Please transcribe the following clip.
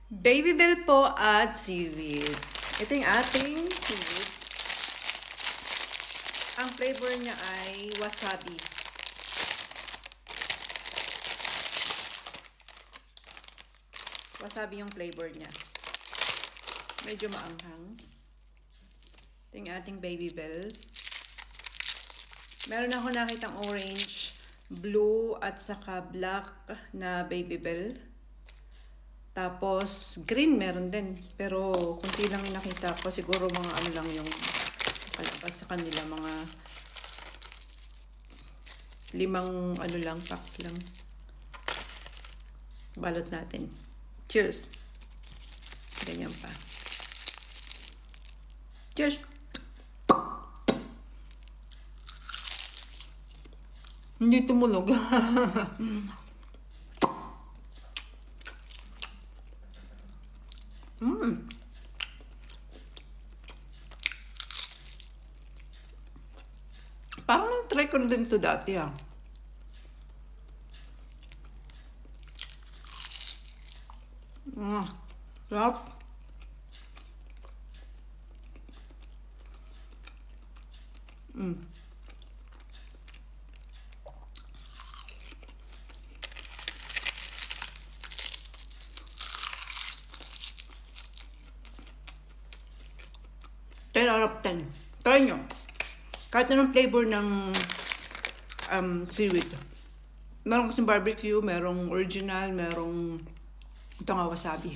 Babybel po at seaweed. Ito yung ating seaweed. Ang flavor niya ay wasabi. Wasabi yung flavor niya. Medyo maanghang. Ito yung ating Babybel. Meron ako nakitang orange, blue, at saka black na Babybel. Tapos, green meron din. Pero, kunti lang yung nakita ko. Siguro mga ano lang yung palabas sa kanila. Mga 5 ano lang, packs lang. Balot natin. Cheers! Ganyan pa. Cheers! Hindi tumulog. Parang na-try ko na din ito dati ah. Sarap. Ten out of 10. Try nyo. Kahit anong flavor ng seaweed. Merong kasing barbecue, merong original, merong ito nga wasabi.